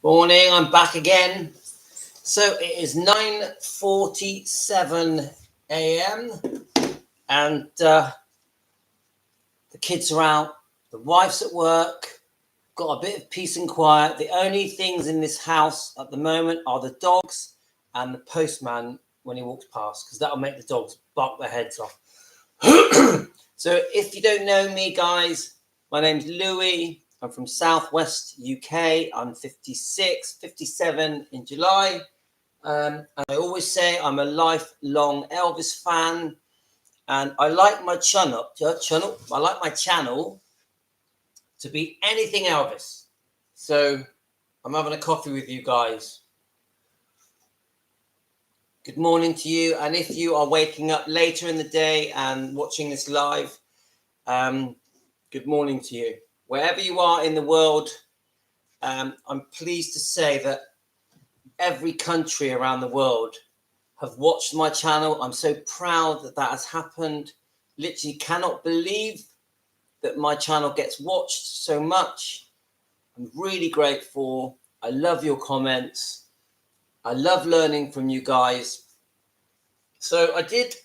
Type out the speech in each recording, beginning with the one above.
Morning, I'm back again. So it is 9:47 a.m. and the kids are out, the wife's at work, got a bit of peace and quiet. The only things in this house at the moment are the dogs and the postman when he walks past, because that'll make the dogs bark their heads off. So if you don't know me, guys, my name's Louis. I'm from Southwest UK. I'm 57 in July. And I always say I'm a lifelong Elvis fan. And I like my channel to be anything Elvis. So I'm having a coffee with you guys. Good morning to you. And if you are waking up later in the day and watching this live, good morning to you. Wherever you are in the world, I'm pleased to say that every country around the world have watched my channel. I'm so proud that that has happened. Literally cannot believe that my channel gets watched so much. I'm really grateful. I love your comments. I love learning from you guys. So I did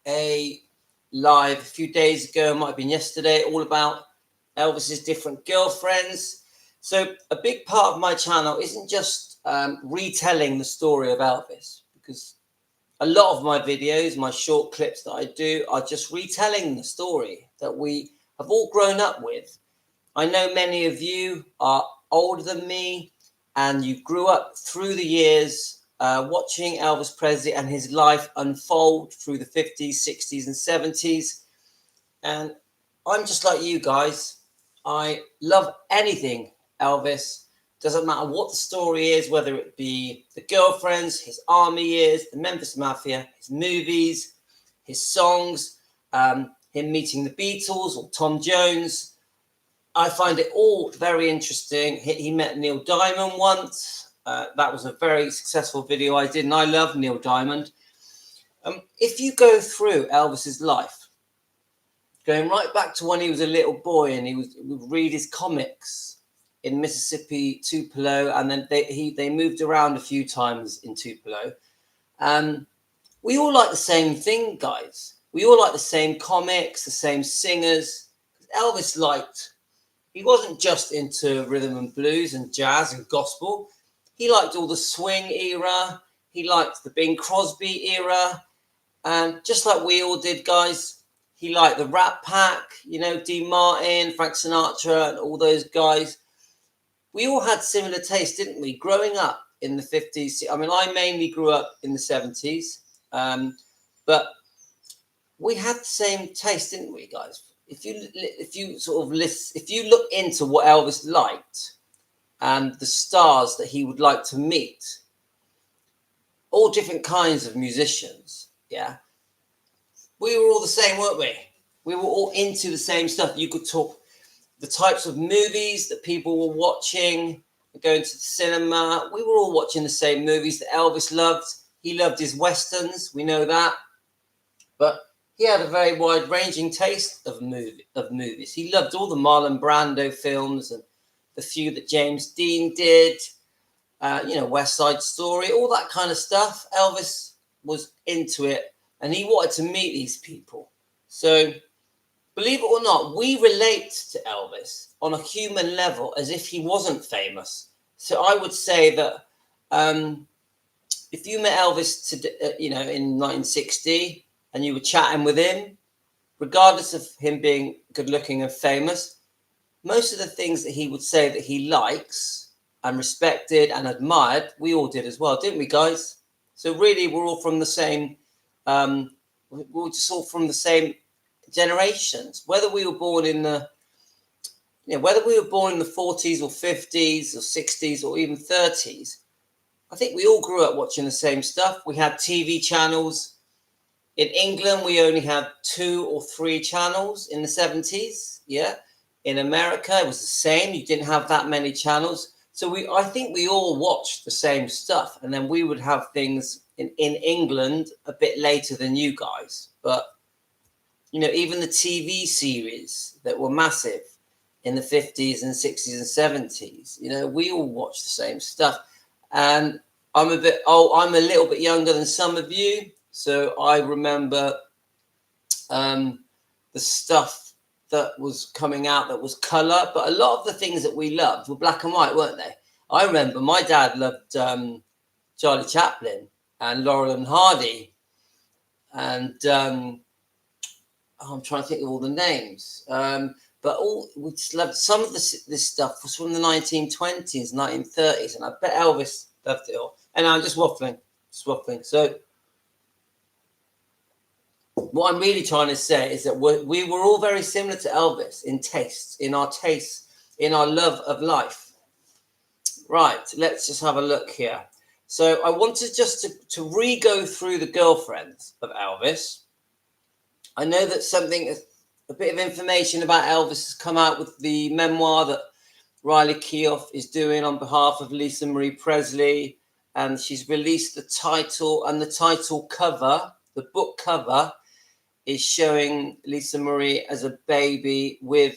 a live a few days ago, might have been yesterday, all about Elvis's different girlfriends. So a big part of my channel isn't just retelling the story of Elvis, because a lot of my videos, my short clips that I do, are just retelling the story that we have all grown up with. I know many of you are older than me and you grew up through the years watching Elvis Presley and his life unfold through the 50s, 60s and 70s. And I'm just like you guys. I love anything Elvis. Doesn't matter what the story is, whether it be the girlfriends, his army years, the Memphis Mafia, his movies, his songs, him meeting the Beatles or Tom Jones. I find it all very interesting. He met Neil Diamond once. That was a very successful video I did, and I love Neil Diamond. If you go through Elvis's life, going right back to when he was a little boy and he would read his comics in Mississippi, Tupelo, and then they moved around a few times in Tupelo. We all like the same thing, guys. We all like the same comics, the same singers. Elvis he wasn't just into rhythm and blues and jazz and gospel. He liked all the swing era. He liked the Bing Crosby era. And just like we all did, guys, he liked the Rat Pack, Dean Martin, Frank Sinatra, and all those guys. We all had similar tastes, didn't we? Growing up in the 50s. I mean, I mainly grew up in the 70s. But we had the same taste, didn't we, guys? If you look into what Elvis liked and the stars that he would like to meet, all different kinds of musicians, yeah, we were all the same, weren't we? We were all into the same stuff. You could talk the types of movies that people were watching, going to the cinema. We were all watching the same movies that Elvis loved. He loved his westerns, we know that. But he had a very wide-ranging taste of movies. He loved all the Marlon Brando films and the few that James Dean did, West Side Story, all that kind of stuff. Elvis was into it, and he wanted to meet these people. So, believe it or not, we relate to Elvis on a human level as if he wasn't famous. So I would say that if you met Elvis today, in 1960, and you were chatting with him, regardless of him being good looking and famous, most of the things that he would say that he likes and respected and admired, we all did as well, didn't we, guys? So really, we're all from the same, we're just all from the same generations. Whether we were born in the 40s or 50s or 60s or even 30s, I think we all grew up watching the same stuff. We had TV channels. In England, we only had 2 or 3 channels in the 70s. Yeah. In America, it was the same. You didn't have that many channels. So I think we all watched the same stuff. And then we would have things in England a bit later than you guys. But, even the TV series that were massive in the 50s and 60s and 70s. You know, we all watch the same stuff. And I'm a little bit younger than some of you. So I remember the stuff that was coming out that was color, but a lot of the things that we loved were black and white, weren't they? I remember my dad loved Charlie Chaplin and Laurel and Hardy, and I'm trying to think of all the names. But we just loved some of this stuff was from the 1920s, 1930s, and I bet Elvis loved it all. And I'm just waffling. So what I'm really trying to say is that we were all very similar to Elvis in tastes, in our love of life. Right, let's just have a look here. So I wanted just to re-go through the girlfriends of Elvis. I know that a bit of information about Elvis has come out with the memoir that Riley Keough is doing on behalf of Lisa Marie Presley, and she's released the title, and the title cover, the book cover, is showing Lisa Marie as a baby with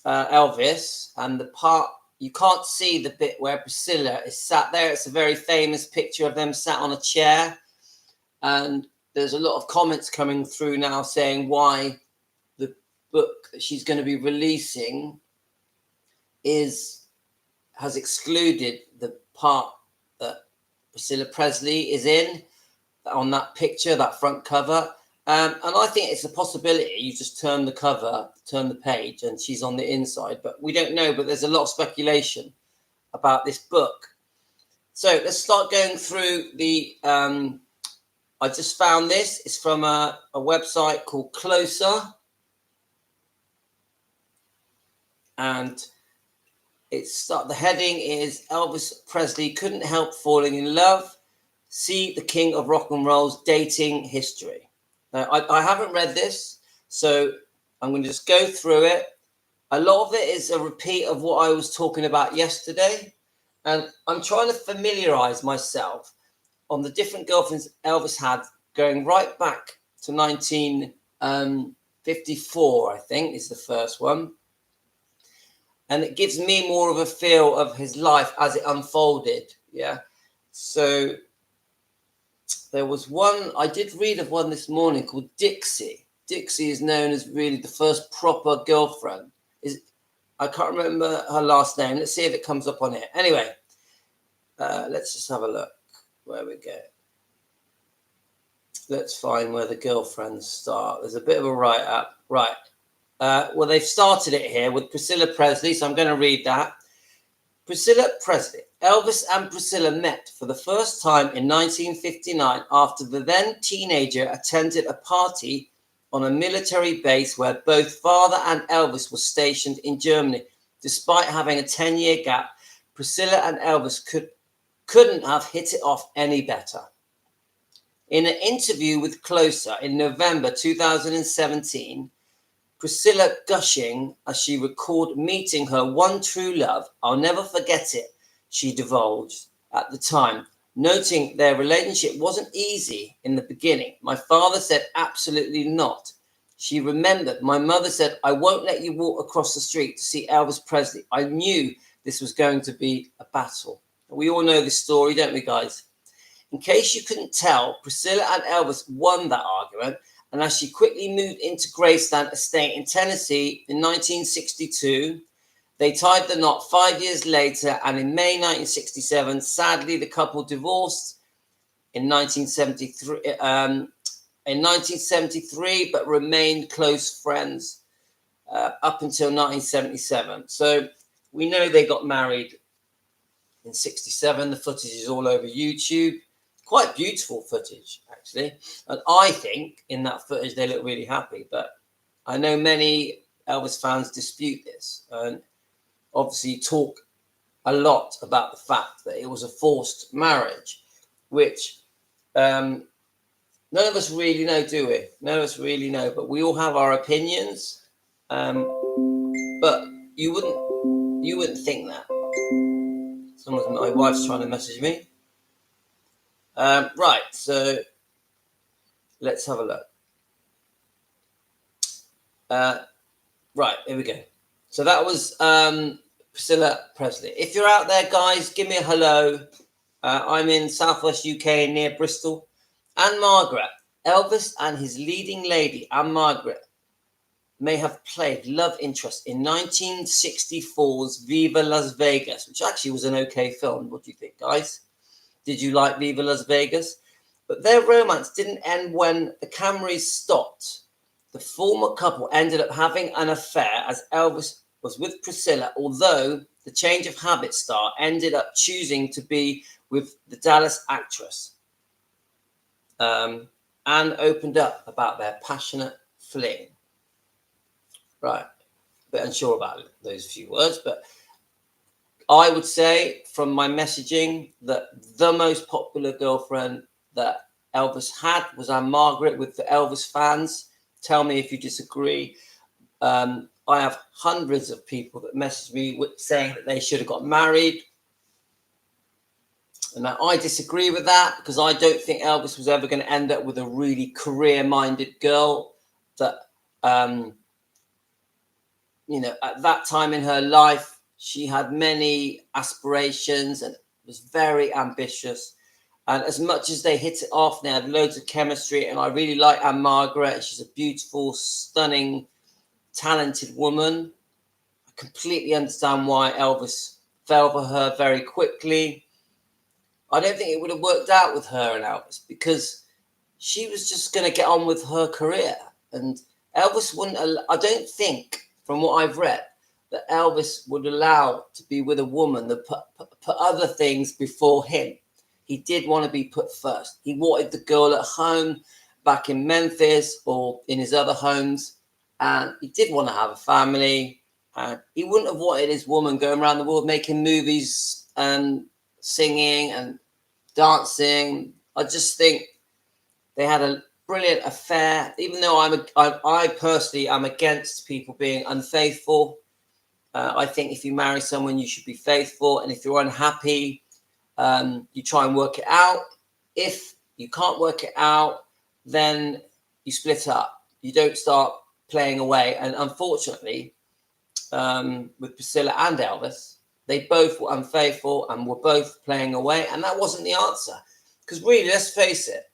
Elvis, and the part you can't see the bit where Priscilla is sat there. It's a very famous picture of them sat on a chair, and there's a lot of comments coming through now saying why the book that she's going to be releasing has excluded the part that Priscilla Presley is in on that picture, that front cover. And I think it's a possibility. You just turn the page, and she's on the inside. But we don't know. But there's a lot of speculation about this book. So let's start going through the... I just found this. It's from a website called Closer. And the heading is Elvis Presley couldn't help falling in love. See the King of Rock and Roll's dating history. Now, I haven't read this, so I'm going to just go through it. A lot of it is a repeat of what I was talking about yesterday. And I'm trying to familiarize myself on the different girlfriends Elvis had going right back to 1954, I think, is the first one. And it gives me more of a feel of his life as it unfolded. Yeah. So there was one, I did read of one this morning called Dixie. Dixie is known as really the first proper girlfriend. I can't remember her last name. Let's see if it comes up on here. Anyway, let's just have a look where we go. Let's find where the girlfriends start. There's a bit of a write-up. Right. Well, they've started it here with Priscilla Presley, so I'm going to read that. Priscilla Presley. Elvis and Priscilla met for the first time in 1959 after the then teenager attended a party on a military base where both father and Elvis were stationed in Germany. Despite having a 10-year gap, Priscilla and Elvis couldn't have hit it off any better. In an interview with Closer in November 2017, Priscilla gushing as she recalled meeting her one true love. I'll never forget it, she divulged at the time, noting their relationship wasn't easy in the beginning. My father said absolutely not. She remembered, my mother said, I won't let you walk across the street to see Elvis Presley. I knew this was going to be a battle. We all know this story, don't we, guys? In case you couldn't tell, Priscilla and Elvis won that argument, and as she quickly moved into Graceland Estate in Tennessee in 1962, they tied the knot 5 years later, and in May 1967, sadly, the couple divorced in 1973, but remained close friends up until 1977. So we know they got married in 67. The footage is all over YouTube. Quite beautiful footage, actually. And I think in that footage, they look really happy. But I know many Elvis fans dispute this and obviously talk a lot about the fact that it was a forced marriage, which none of us really know, do we? None of us really know, but we all have our opinions. But you wouldn't think that. My wife's trying to message me. Right, so let's have a look. Right, here we go. So that was Priscilla Presley. If you're out there, guys, give me a hello. I'm in Southwest UK near Bristol. Anne Margaret. Elvis and his leading lady, Anne Margaret, may have played love interest in 1964's Viva Las Vegas, which actually was an okay film. What do you think, guys? Did you like Viva Las Vegas? But their romance didn't end when the cameras stopped. The former couple ended up having an affair as Elvis was with Priscilla, although the change of habit star ended up choosing to be with the Dallas actress. Anne opened up about their passionate fling. Right, a bit unsure about those few words, but I would say from my messaging that the most popular girlfriend that Elvis had was Anne Margaret with the Elvis fans. Tell me if you disagree. I have hundreds of people that message me saying that they should have got married. And I disagree with that because I don't think Elvis was ever going to end up with a really career-minded girl that, at that time in her life, she had many aspirations and was very ambitious. And as much as they hit it off, they had loads of chemistry. And I really like Anne Margaret. She's a beautiful, stunning, talented woman. I completely understand why Elvis fell for her very quickly. I don't think it would have worked out with her and Elvis because she was just going to get on with her career. And Elvis wouldn't, I don't think, from what I've read, that Elvis would allow to be with a woman that put other things before him. He did want to be put first. He wanted the girl at home back in Memphis or in his other homes. And he did want to have a family. He wouldn't have wanted his woman going around the world making movies and singing and dancing. I just think they had a brilliant affair. Even though I personally am against people being unfaithful. I think if you marry someone, you should be faithful. And if you're unhappy, you try and work it out. If you can't work it out, then you split up. You don't start playing away. And unfortunately, with Priscilla and Elvis, they both were unfaithful and were both playing away. And that wasn't the answer. Because really, let's face it.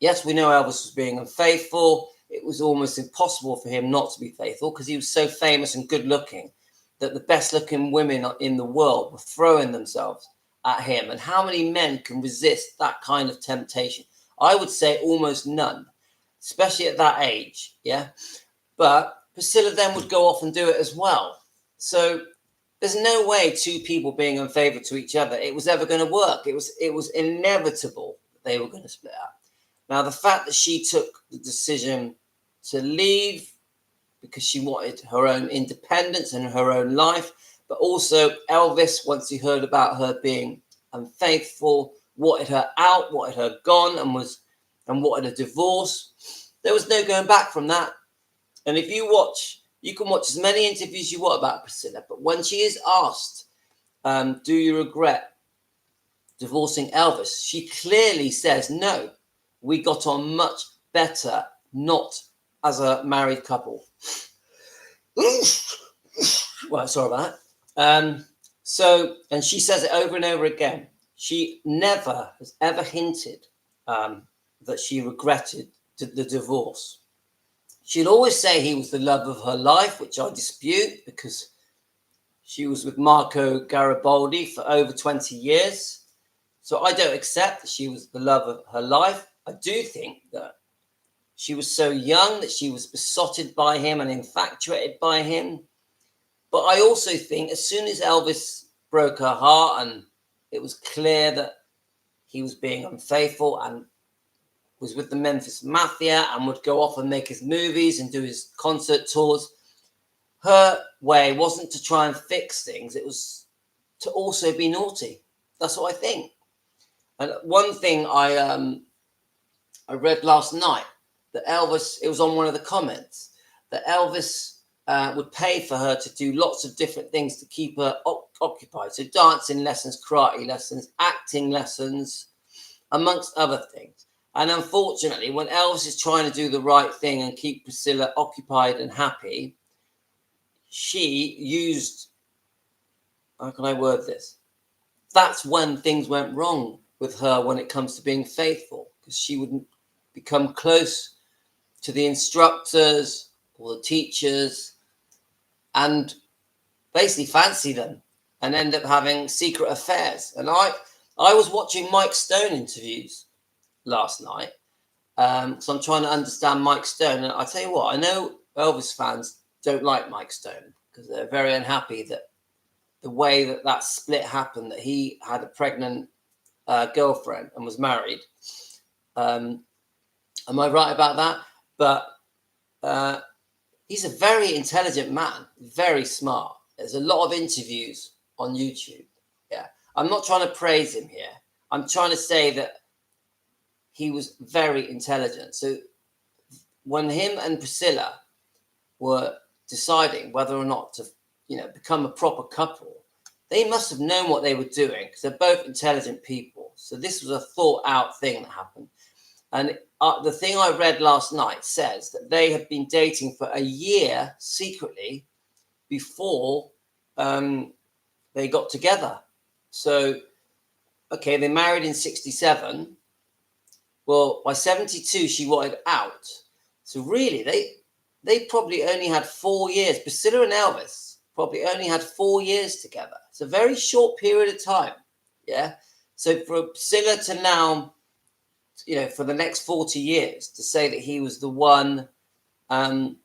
Yes, we know Elvis was being unfaithful. It was almost impossible for him not to be faithful because he was so famous and good looking that the best looking women in the world were throwing themselves at him. And how many men can resist that kind of temptation? I would say almost none, especially at that age. Yeah. But Priscilla then would go off and do it as well. So there's no way two people being unfaithful to each other, it was ever going to work. It was inevitable that they were going to split up. Now, the fact that she took the decision to leave because she wanted her own independence and her own life, but also Elvis, once he heard about her being unfaithful, wanted her out, wanted her gone, and wanted a divorce. There was no going back from that. And if you watch, you can watch as many interviews you want about Priscilla, but when she is asked, do you regret divorcing Elvis? She clearly says no. We got on much better, not as a married couple. Well, sorry about that. And she says it over and over again. She never has ever hinted that she regretted the divorce. She'd always say he was the love of her life, which I dispute because she was with Marco Garibaldi for over 20 years. So I don't accept that she was the love of her life. I do think that she was so young that she was besotted by him and infatuated by him. But I also think as soon as Elvis broke her heart and it was clear that he was being unfaithful and was with the Memphis Mafia and would go off and make his movies and do his concert tours, her way wasn't to try and fix things. It was to also be naughty. That's what I think. And one thing I read last night that Elvis, it was on one of the comments, that Elvis would pay for her to do lots of different things to keep her occupied. So dancing lessons, karate lessons, acting lessons, amongst other things. And unfortunately, when Elvis is trying to do the right thing and keep Priscilla occupied and happy, she used, how can I word this? That's when things went wrong with her when it comes to being faithful, because she wouldn't become close to the instructors or the teachers and basically fancy them and end up having secret affairs. And I was watching Mike Stone interviews last night, so I'm trying to understand Mike Stone. And I tell you what, I know Elvis fans don't like Mike Stone because they're very unhappy that the way that split happened, that he had a pregnant girlfriend and was married. Am I right about that? But he's a very intelligent man, very smart. There's a lot of interviews on YouTube. Yeah, I'm not trying to praise him here. I'm trying to say that he was very intelligent. So when him and Priscilla were deciding whether or not to, become a proper couple, they must have known what they were doing because they're both intelligent people. So this was a thought out thing that happened. And the thing I read last night says that they had been dating for a year secretly before they got together. So, okay, they married in 1967. Well, by 1972, she wanted out. So really, they probably only had 4 years. Priscilla and Elvis probably only had 4 years together. It's a very short period of time. Yeah. So for Priscilla to now, for the next 40 years, to say that he was the one, the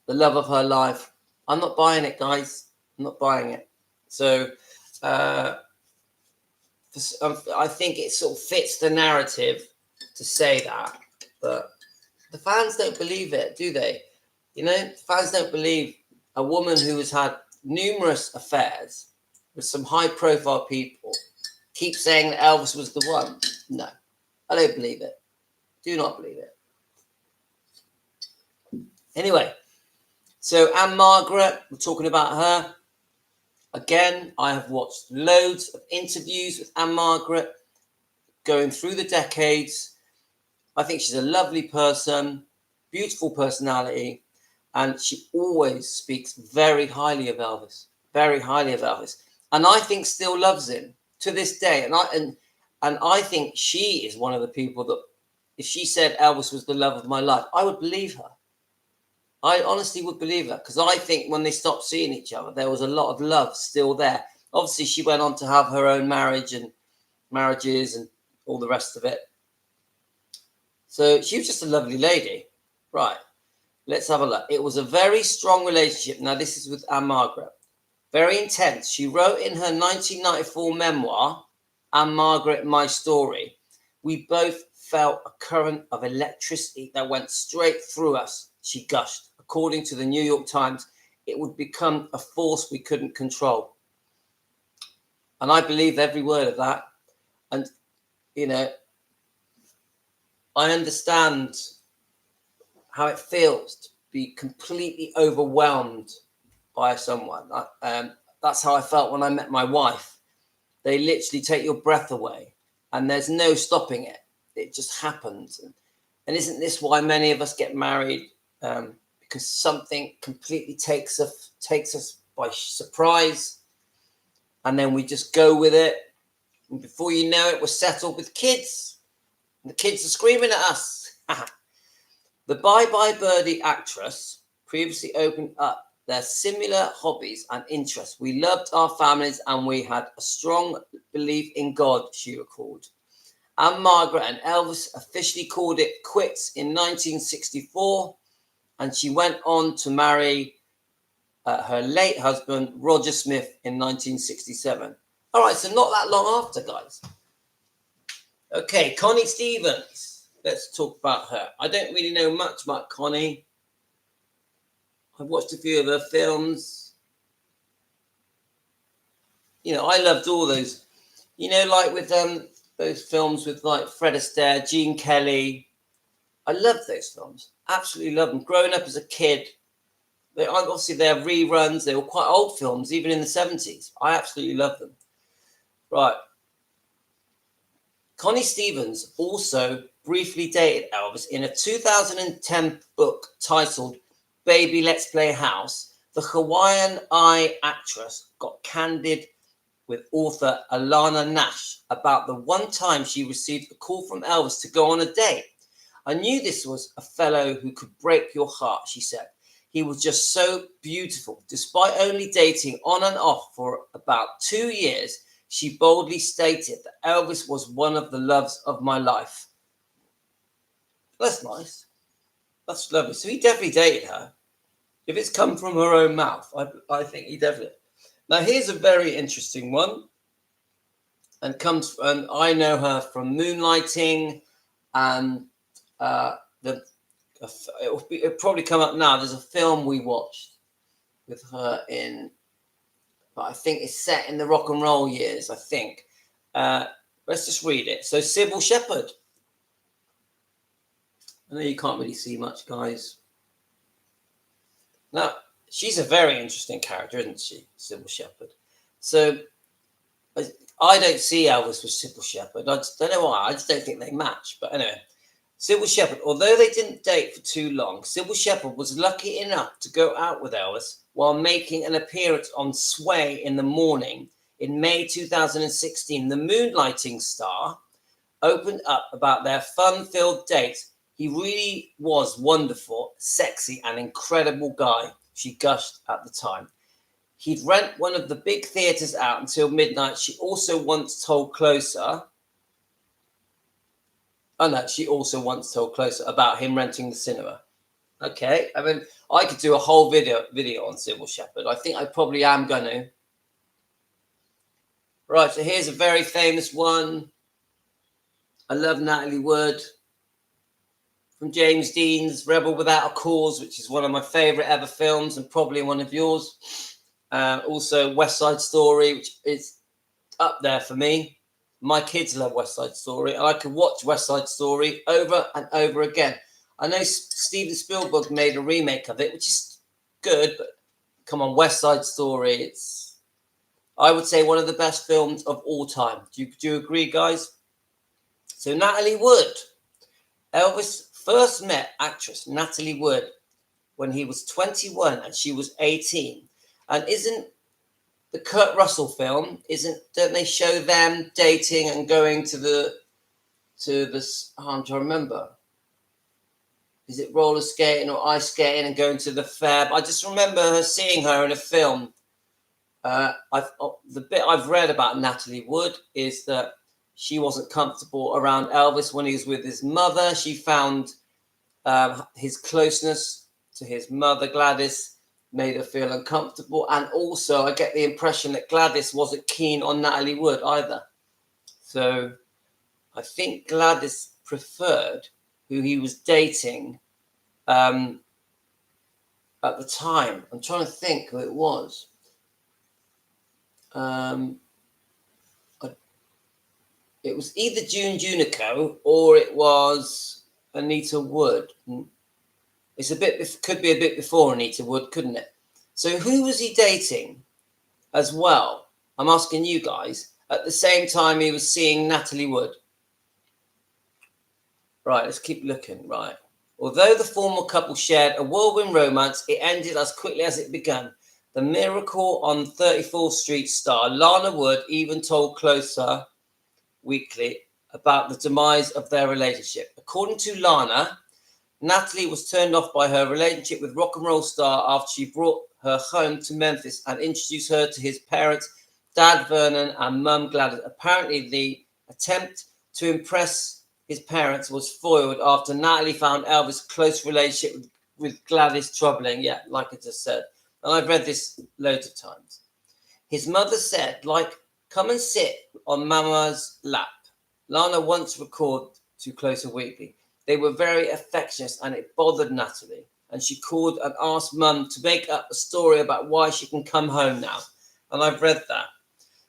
love of her life, I'm not buying it, guys. I'm not buying it. So I think it sort of fits the narrative to say that, but the fans don't believe it, do they? Fans don't believe a woman who has had numerous affairs with some high-profile people keeps saying that Elvis was the one. No, I don't believe it. Do not believe it. Anyway, so Anne Margaret, we're talking about her. Again, I have watched loads of interviews with Anne Margaret going through the decades. I think she's a lovely person, beautiful personality, and she always speaks very highly of Elvis, very highly of Elvis. And I think still loves him to this day. And I think she is one of the people that, if she said Elvis was the love of my life, I would believe her. I honestly would believe her, because I think when they stopped seeing each other, there was a lot of love still there. Obviously, she went on to have her own marriages and all the rest of it. So she was just a lovely lady. Right. Let's have a look. It was a very strong relationship. Now, this is with Anne Margaret. Very intense. She wrote in her 1994 memoir, Anne Margaret, My Story, we both felt a current of electricity that went straight through us, she gushed. According to the New York Times, it would become a force we couldn't control. And I believe every word of that. And, I understand how it feels to be completely overwhelmed by someone. That's how I felt when I met my wife. They literally take your breath away and there's no stopping it. It just happens. And isn't this why many of us get married? Because something completely takes us by surprise, and then we just go with it. And before you know it, we're settled with kids. And the kids are screaming at us. The Bye Bye Birdie actress previously opened up their similar hobbies and interests. We loved our families and we had a strong belief in God, she recalled. Anne Margaret and Elvis officially called it quits in 1964, and she went on to marry her late husband, Roger Smith, in 1967. All right, so not that long after, guys. Okay, Connie Stevens. Let's talk about her. I don't really know much about Connie. I've watched a few of her films. I loved all those, like with those films with like Fred Astaire, Gene Kelly. I love those films. Absolutely love them. Growing up as a kid, they're reruns. They were quite old films, even in the 70s. I absolutely love them. Right. Connie Stevens also briefly dated Elvis in a 2010 book titled Baby Let's Play House, the Hawaiian Eye actress got candid with author Alana Nash about the one time she received a call from Elvis to go on a date. I knew this was a fellow who could break your heart, she said. He was just so beautiful. Despite only dating on and off for about 2 years, she boldly stated that Elvis was one of the loves of my life. That's nice. That's lovely. So he definitely dated her. If it's come from her own mouth, I think he definitely. Now here's a very interesting one, and I know her from Moonlighting, and it'll probably come up now. There's a film we watched with her in, but I think it's set in the rock and roll years. I think. Let's just read it. So Sybil Shepherd. I know you can't really see much, guys. Now, she's a very interesting character, isn't she, Sybil Shepherd? So, I don't see Elvis with Sybil Shepherd. I just don't know why. I just don't think they match. But anyway, Sybil Shepherd, although they didn't date for too long, Sybil Shepherd was lucky enough to go out with Elvis while making an appearance on Sway in the Morning in May 2016. The Moonlighting star opened up about their fun-filled date. He really was wonderful, sexy, and incredible guy, she gushed at the time. He'd rent one of the big theatres out until midnight. She also once told Closer about him renting the cinema. Okay, I mean, I could do a whole video on Sybil Shepherd. I think I probably am going to. Right, so here's a very famous one. I love Natalie Wood. From James Dean's Rebel Without a Cause, which is one of my favourite ever films and probably one of yours. Also West Side Story, which is up there for me. My kids love West Side Story, and I could watch West Side Story over and over again. I know Steven Spielberg made a remake of it, which is good, but come on, West Side Story, it's, I would say, one of the best films of all time. Do you agree, guys? So Natalie Wood. Elvis first met actress Natalie Wood when he was 21 and she was 18. And isn't the Kurt Russell film, don't they show them dating and going to this, I'm trying to remember. Is it roller skating or ice skating and going to the fair? I just remember seeing her in a film. The bit I've read about Natalie Wood is that she wasn't comfortable around Elvis when he was with his mother. She found his closeness to his mother, Gladys, made her feel uncomfortable. And also, I get the impression that Gladys wasn't keen on Natalie Wood either. So I think Gladys preferred who he was dating at the time. I'm trying to think who it was. It was either June Junico or it was Anita Wood. Could be a bit before Anita Wood, couldn't it? So who was he dating as well? I'm asking you guys. At the same time he was seeing Natalie Wood. Right, let's keep looking. Right. Although the former couple shared a whirlwind romance, it ended as quickly as it began. The Miracle on 34th Street star Lana Wood even told Closer Weekly about the demise of their relationship. According to Lana, Natalie was turned off by her relationship with rock and roll star after she brought her home to Memphis and introduced her to his parents, Dad Vernon and Mum Gladys. Apparently, the attempt to impress his parents was foiled after Natalie found Elvis' close relationship with Gladys troubling. Yeah, like I just said. And I've read this loads of times. His mother said, come and sit on Mama's lap. Lana once recalled to Closer Weekly. They were very affectionate and it bothered Natalie. And she called and asked Mum to make up a story about why she can come home now. And I've read that.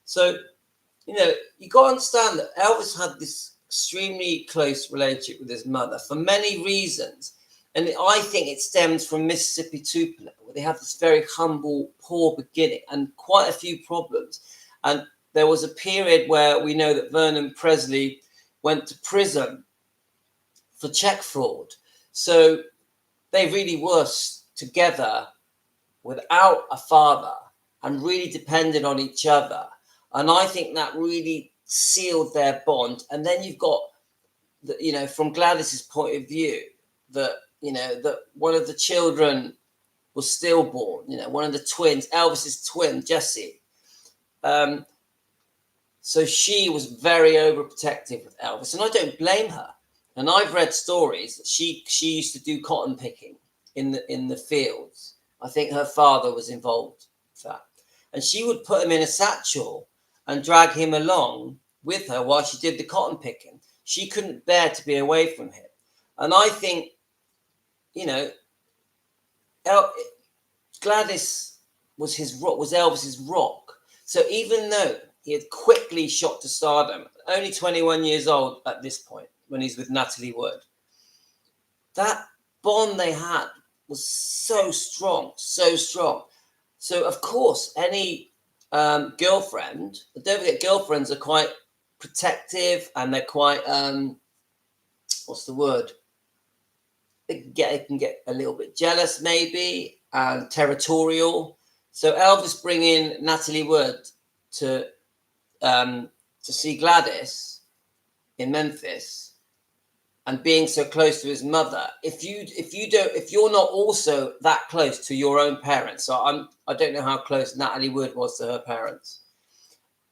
So, you got to understand that Elvis had this extremely close relationship with his mother for many reasons. And I think it stems from Mississippi Tupelo, where they have this very humble, poor beginning and quite a few problems. And there was a period where we know that Vernon Presley went to prison for check fraud. So they really were together without a father and really depended on each other. And I think that really sealed their bond. And then you've got, from Gladys's point of view, that one of the children was stillborn, one of the twins, Elvis's twin, Jessie. So she was very overprotective with Elvis, and I don't blame her. And I've read stories that she used to do cotton picking in the fields. I think her father was involved with that. And she would put him in a satchel and drag him along with her while she did the cotton picking. She couldn't bear to be away from him. And I think, Gladys was Elvis's rock. So even though he had quickly shot to stardom, only 21 years old at this point when he's with Natalie Wood, that bond they had was so strong, so strong. So, of course, any girlfriend, but don't forget, girlfriends are quite protective and they're quite, what's the word? They can get a little bit jealous, maybe, and territorial. So Elvis bringing Natalie Wood to see Gladys in Memphis and being so close to his mother, if you're not also that close to your own parents, so I don't know how close Natalie Wood was to her parents,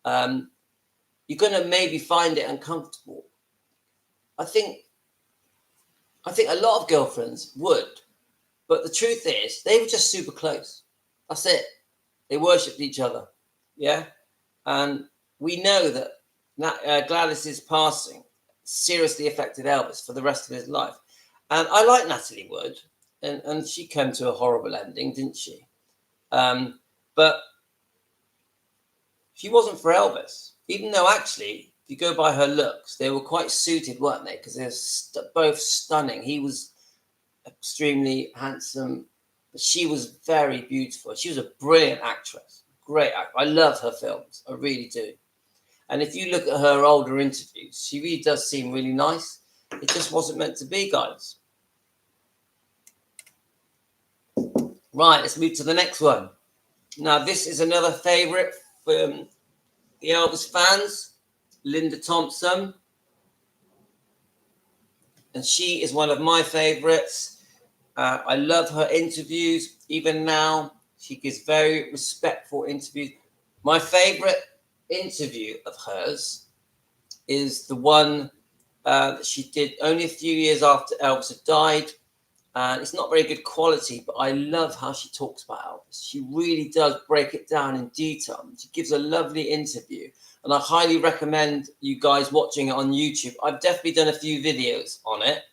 you're going to maybe find it uncomfortable. I think a lot of girlfriends would, but the truth is they were just super close. That's it. They worshipped each other. Yeah. And we know that Gladys's passing seriously affected Elvis for the rest of his life. And I like Natalie Wood, and she came to a horrible ending, didn't she? But she wasn't for Elvis, even though actually, if you go by her looks, they were quite suited, weren't they? Because they're both stunning. He was extremely handsome, but she was very beautiful. She was a brilliant actress, great actress. I love her films, I really do. And if you look at her older interviews, she really does seem really nice. It just wasn't meant to be, guys. Right, let's move to the next one. Now, this is another favourite for the Elvis fans, Linda Thompson. And she is one of my favourites. I love her interviews. Even now, she gives very respectful interviews. My favourite interview of hers is the one that she did only a few years after Elvis had died. And it's not very good quality, but I love how she talks about Elvis. She really does break it down in detail. She gives a lovely interview, and I highly recommend you guys watching it on YouTube. I've definitely done a few videos on it.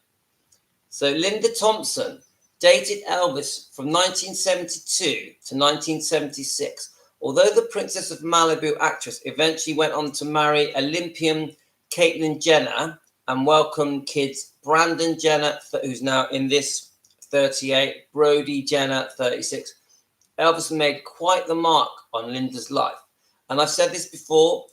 So Linda Thompson dated Elvis from 1972 to 1976. Although the Princess of Malibu actress eventually went on to marry Olympian Caitlyn Jenner and welcome kids Brandon Jenner, who's now in this 38, Brody Jenner, 36, Elvis made quite the mark on Linda's life. And I've said this before,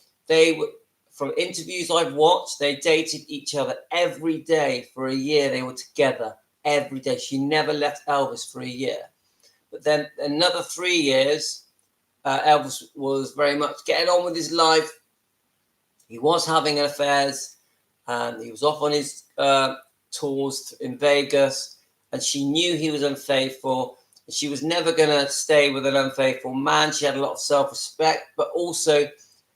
from interviews I've watched, they dated each other every day for a year. They were together every day. She never left Elvis for a year. But then another 3 years, Elvis was very much getting on with his life. He was having affairs, and he was off on his tours in Vegas, and she knew he was unfaithful. She was never going to stay with an unfaithful man. She had a lot of self-respect, but also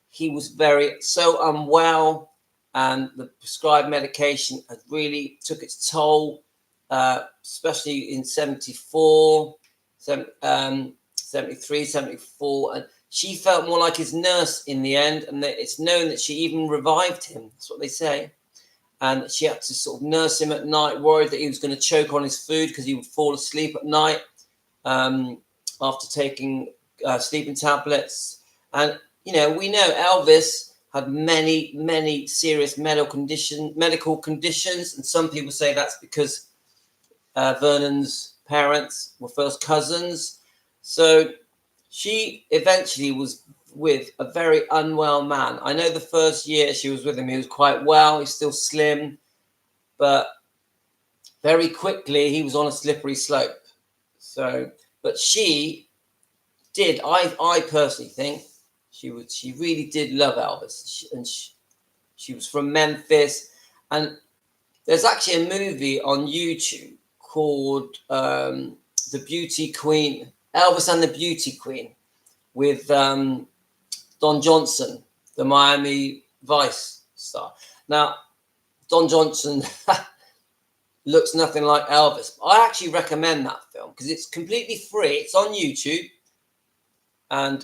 he was so unwell, and the prescribed medication had really took its toll, especially in 74, 73, 74. And she felt more like his nurse in the end. And it's known that she even revived him. That's what they say. And she had to sort of nurse him at night, worried that he was going to choke on his food because he would fall asleep at night after taking sleeping tablets. And, we know Elvis had many, many serious medical conditions. And some people say that's because Vernon's parents were first cousins. So she eventually was with a very unwell man. I know the first year she was with him, he was quite well. He's still slim. But very quickly, he was on a slippery slope. So, but she did. I personally think she would. She really did love Elvis, she was from Memphis, and there's actually a movie on YouTube called The Beauty Queen, Elvis and the Beauty Queen, with Don Johnson, the Miami Vice star. Now, Don Johnson looks nothing like Elvis. I actually recommend that film because it's completely free. It's on YouTube, and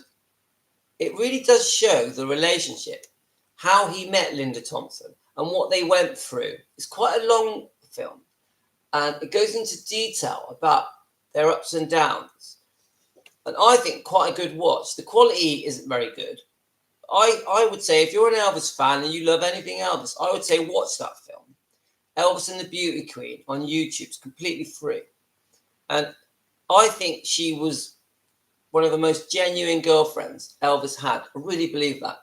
it really does show the relationship, how he met Linda Thompson and what they went through. It's quite a long film, and it goes into detail about their ups and downs. And I think quite a good watch. The quality isn't very good. I would say if you're an Elvis fan and you love anything Elvis, I would say watch that film. Elvis and the Beauty Queen on YouTube. It's completely free. And I think she was one of the most genuine girlfriends Elvis had. I really believe that.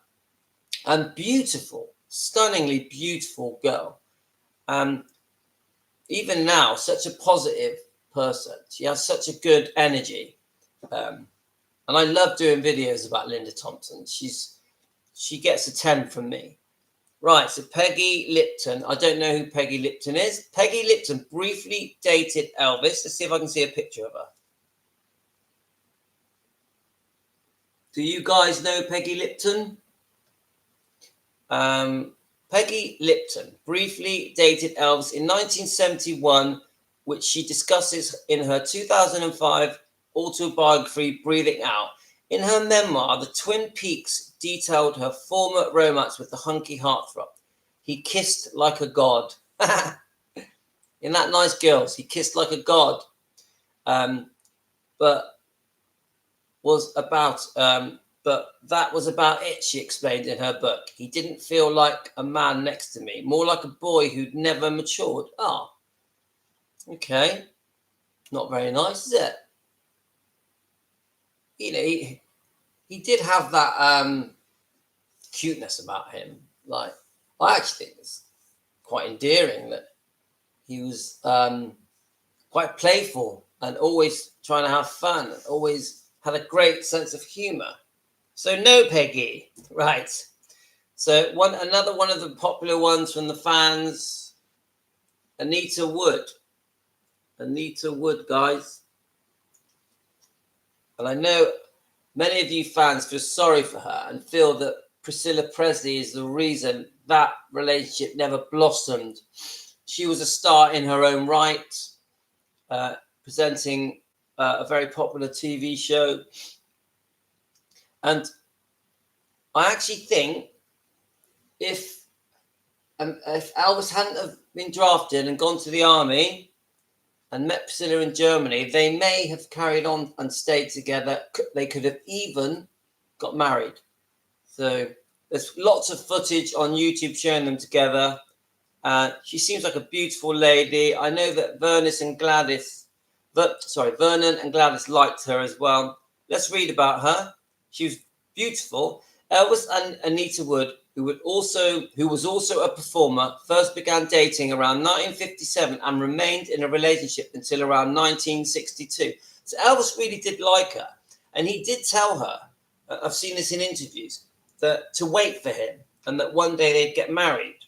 And beautiful, stunningly beautiful girl. Even now, such a positive person. She has such a good energy. And I love doing videos about Linda Thompson. She gets a 10 from me. Right, so Peggy Lipton. I don't know who Peggy Lipton is. Peggy Lipton briefly dated Elvis. Let's see if I can see a picture of her. Do you guys know Peggy Lipton? Peggy Lipton briefly dated Elvis in 1971, which she discusses in her 2005 autobiography, Breathing Out. In her memoir, The Twin Peaks detailed her former romance with the hunky heartthrob. He kissed like a god. In that Nice Girls, he kissed like a god. But that was about it, she explained in her book. He didn't feel like a man next to me, more like a boy who'd never matured. Oh, okay. Not very nice, is it? You know, he did have that cuteness about him. Like, I actually think it's quite endearing that he was quite playful and always trying to have fun, and always had a great sense of humor. So no, Peggy, right? So another one of the popular ones from the fans, Anita Wood. Anita Wood, guys. And I know many of you fans feel sorry for her and feel that Priscilla Presley is the reason that relationship never blossomed. She was a star in her own right, presenting a very popular TV show. And I actually think if Elvis hadn't have been drafted and gone to the army and met Priscilla in Germany, they may have carried on and stayed together. They could have even got married. So there's lots of footage on YouTube showing them together. She seems like a beautiful lady. I know that Vernon and Gladys liked her as well. Let's read about her. She was beautiful. Elvis and Anita Wood, who was also a performer, first began dating around 1957 and remained in a relationship until around 1962. So Elvis really did like her. And he did tell her, I've seen this in interviews, that to wait for him and that one day they'd get married.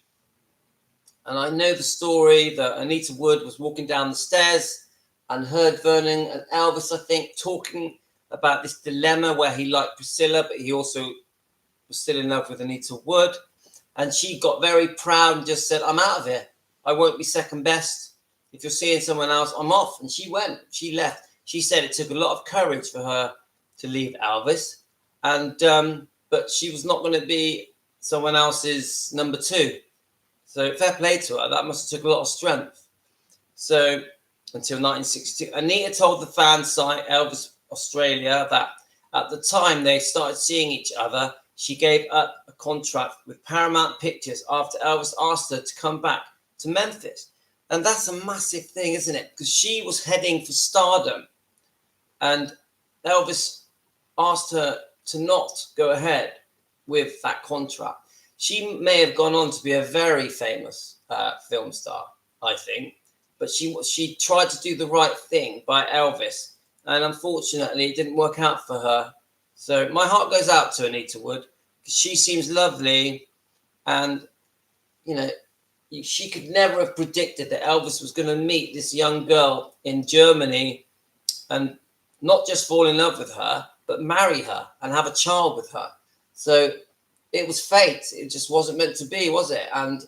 And I know the story that Anita Wood was walking down the stairs and heard Vernon and Elvis, I think, talking about this dilemma where he liked Priscilla, but he also was still in love with Anita Wood. And she got very proud and just said, I'm out of here. I won't be second best. If you're seeing someone else, I'm off. And she went. She left. She said it took a lot of courage for her to leave Elvis. And but she was not going to be someone else's number two. So fair play to her. That must have took a lot of strength. So until 1962. Anita told the fan site Elvis Australia that at the time they started seeing each other, she gave up a contract with Paramount Pictures after Elvis asked her to come back to Memphis. And that's a massive thing, isn't it? Because she was heading for stardom. And Elvis asked her to not go ahead with that contract. She may have gone on to be a very famous film star, I think. But she tried to do the right thing by Elvis and unfortunately, it didn't work out for her. So my heart goes out to Anita Wood because she seems lovely, and you know, she could never have predicted that Elvis was going to meet this young girl in Germany and not just fall in love with her, but marry her and have a child with her. So it was fate. It just wasn't meant to be, was it? And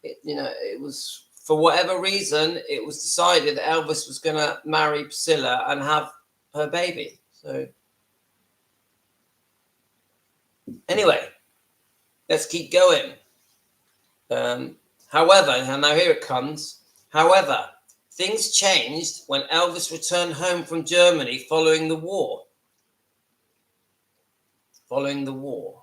it was, for whatever reason, it was decided that Elvis was going to marry Priscilla and have her baby. So anyway, let's keep going. However, and now here it comes. However, things changed when Elvis returned home from Germany following the war. Following the war.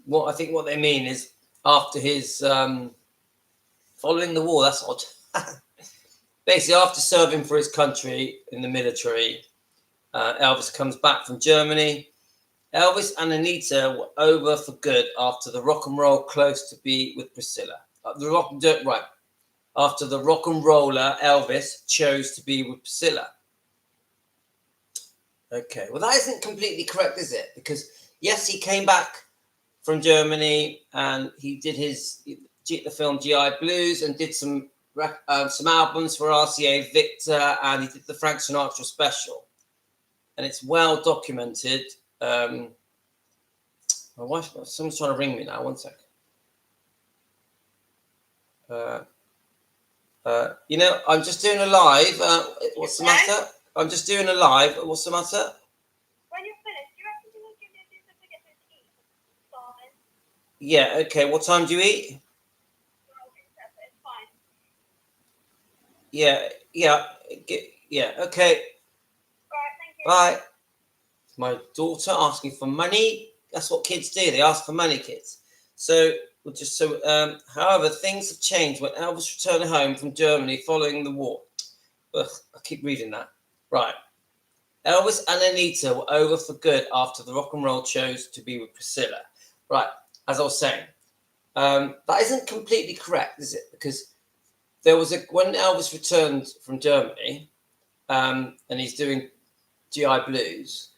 What I think what they mean is after his following the war. That's odd. Basically, after serving for his country in the military, Elvis comes back from Germany. Elvis and Anita were over for good after the rock and roll close to be with Priscilla. After the rock and roller Elvis chose to be with Priscilla. Okay, well that isn't completely correct, is it? Because yes, he came back from Germany and he did the film GI Blues and did some albums for RCA Victor, and he did the Frank Sinatra special, and it's well documented. My wife, someone's trying to ring me now. One sec. I'm just doing a live. What's the matter? I'm just doing a live. What's the matter? When you're finished, do you reckon you would give me a piece of get to eat? Starving. Yeah. Okay. What time do you eat? It's fine. Yeah. Yeah. Okay. All right. Thank you. Bye. My daughter asking for money. That's what kids do. They ask for money, kids. However, things have changed when Elvis returned home from Germany following the war. Ugh, I keep reading that. Right. Elvis and Anita were over for good after the rock and roll chose to be with Priscilla. Right. As I was saying, that isn't completely correct, is it? Because when Elvis returned from Germany, and he's doing GI Blues,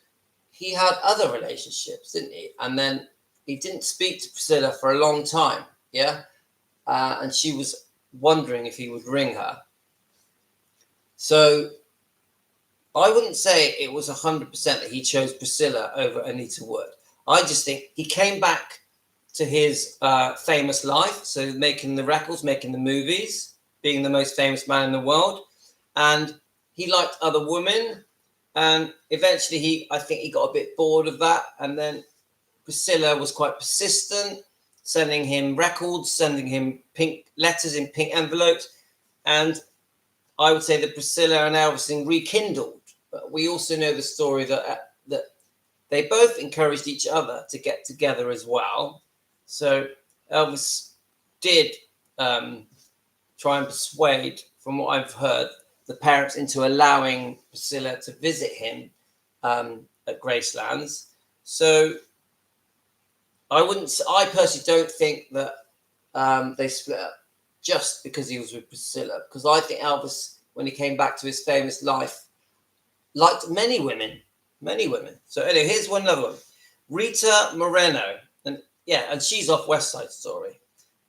he had other relationships, didn't he? And then he didn't speak to Priscilla for a long time, yeah? And she was wondering if he would ring her. So I wouldn't say it was 100% that he chose Priscilla over Anita Wood. I just think he came back to his famous life, so making the records, making the movies, being the most famous man in the world, and he liked other women. And eventually, I think he got a bit bored of that. And then Priscilla was quite persistent, sending him records, sending him pink letters in pink envelopes. And I would say that Priscilla and Elvis rekindled. But we also know the story that they both encouraged each other to get together as well. So Elvis did try and persuade, from what I've heard, the parents into allowing Priscilla to visit him at Gracelands. So I personally don't think that they split up just because he was with Priscilla, because I think Elvis, when he came back to his famous life, liked many women. So anyway, here's another one. Rita Moreno, and she's off West Side Story.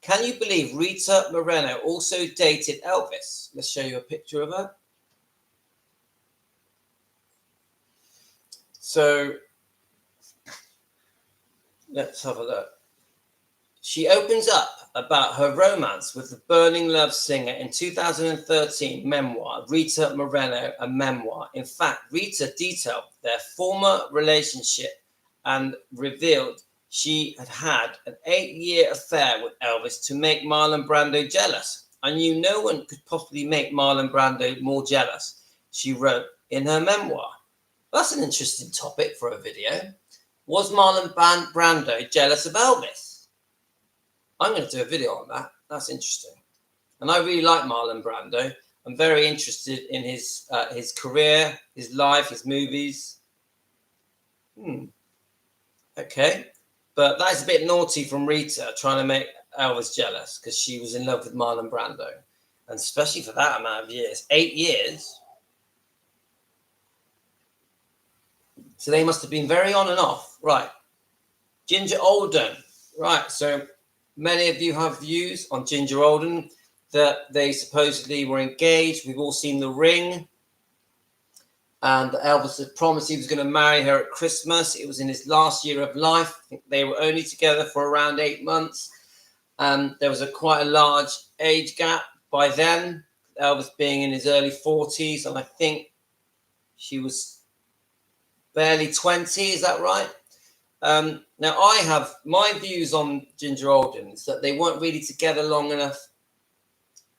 Can you believe Rita Moreno also dated Elvis? Let's show you a picture of her. So let's have a look. She opens up about her romance with the Burning Love singer in 2013 memoir, Rita Moreno, a memoir. In fact, Rita detailed their former relationship and revealed she had an 8-year affair with Elvis to make Marlon Brando jealous. I knew no one could possibly make Marlon Brando more jealous, she wrote in her memoir. That's an interesting topic for a video. Was Marlon Brando jealous of Elvis? I'm going to do a video on that. That's interesting. And I really like Marlon Brando. I'm very interested in his career, his life, his movies. Okay. But that's a bit naughty from Rita, trying to make Elvis jealous because she was in love with Marlon Brando. and especially for that amount of years, 8 years. So they must have been very on and off. Right. Ginger Alden. Right. So many of you have views on Ginger Alden that they supposedly were engaged. We've all seen the ring. And Elvis had promised he was going to marry her at Christmas. It was in his last year of life. I think they were only together for around 8 months. There was quite a large age gap by then, Elvis being in his early 40s. And I think she was barely 20. Is that right? Now, I have my views on Ginger Alden is that they weren't really together long enough.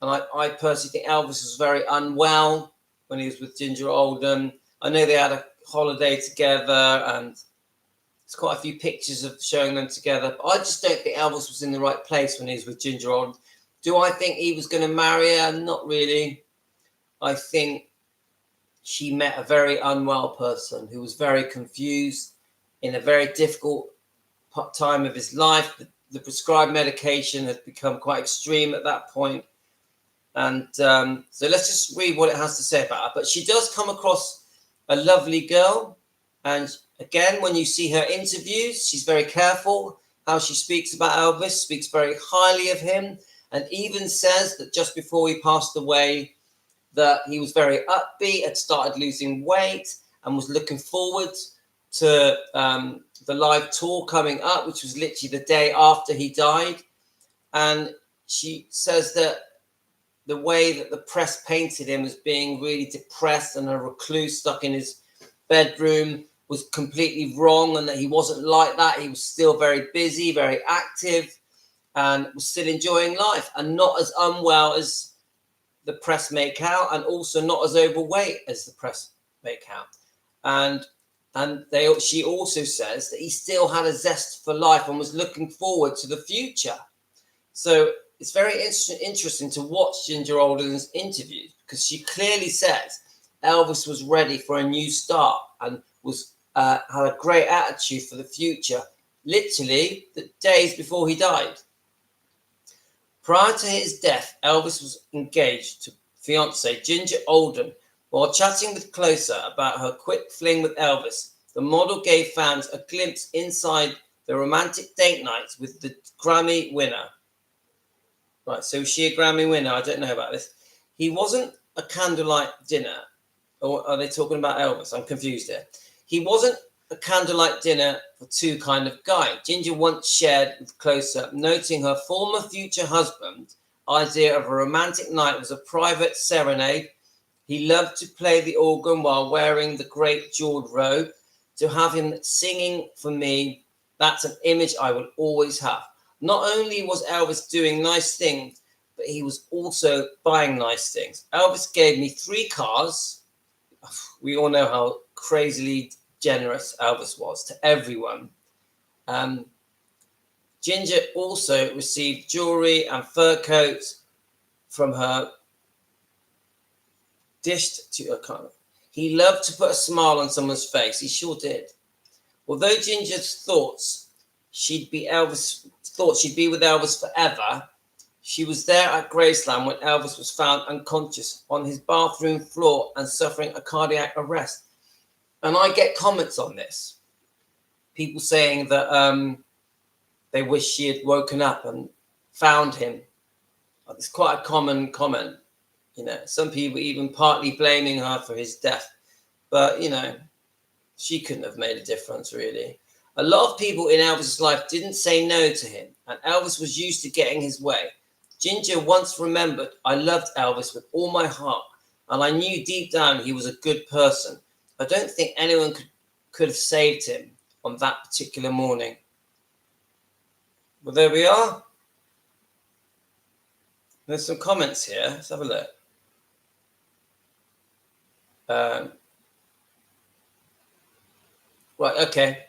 And I personally think Elvis was very unwell when he was with Ginger Alden. I know they had a holiday together, and there's quite a few pictures of showing them together. But I just don't think Elvis was in the right place when he was with Ginger Alden. Do I think he was going to marry her? Not really. I think she met a very unwell person who was very confused in a very difficult time of his life. The prescribed medication had become quite extreme at that point. And so let's just read what it has to say about her. But she does come across a lovely girl. And again, when you see her interviews, she's very careful how she speaks about Elvis, speaks very highly of him, and even says that just before he passed away, that he was very upbeat, had started losing weight, and was looking forward to the live tour coming up, which was literally the day after he died. And she says that the way that the press painted him as being really depressed and a recluse stuck in his bedroom was completely wrong, and that he wasn't like that. He was still very busy, very active, and was still enjoying life, and not as unwell as the press make out, and also not as overweight as the press make out. And she also says that he still had a zest for life and was looking forward to the future. So it's very interesting to watch Ginger Alden's interviews, because she clearly says Elvis was ready for a new start and was had a great attitude for the future, literally the days before he died. Prior to his death, Elvis was engaged to fiancée Ginger Alden. While chatting with Closer about her quick fling with Elvis, the model gave fans a glimpse inside the romantic date nights with the Grammy winner. Right, so is she a Grammy winner? I don't know about this. He wasn't a candlelight dinner. Or are they talking about Elvis? I'm confused here. He wasn't a candlelight dinner for two kind of guy. Ginger once shared with Closer, noting her former future husband's idea of a romantic night was a private serenade. He loved to play the organ while wearing the great jeweled robe. To have him singing for me, that's an image I will always have. Not only was Elvis doing nice things, but he was also buying nice things. Elvis gave me 3 cars. We all know how crazily generous Elvis was to everyone. Ginger also received jewelry and fur coats from her dished to a kind. He loved to put a smile on someone's face. He sure did. Although Ginger's thought she'd be with Elvis forever, she was there at Graceland when Elvis was found unconscious on his bathroom floor and suffering a cardiac arrest. And I get comments on this. People saying that they wish she had woken up and found him. It's quite a common comment. You know, some people even partly blaming her for his death. But, you know, she couldn't have made a difference, really. A lot of people in Elvis's life didn't say no to him, and Elvis was used to getting his way. Ginger once remembered, I loved Elvis with all my heart, and I knew deep down he was a good person. I don't think anyone could have saved him on that particular morning. Well, there we are. There's some comments here. Let's have a look. Right, okay.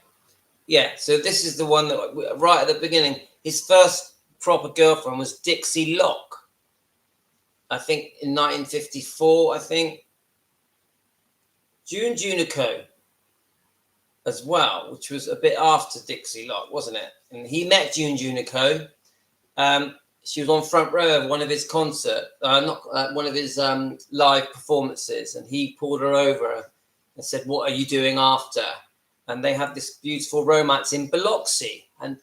Yeah, so this is the one that, right at the beginning, his first proper girlfriend was Dixie Locke. I think in 1954, I think. June Junico as well, which was a bit after Dixie Locke, wasn't it? And he met June Junico. she was on front row of one of his concert, not one of his live performances, and he pulled her over and said, "What are you doing after?" And they have this beautiful romance in Biloxi, and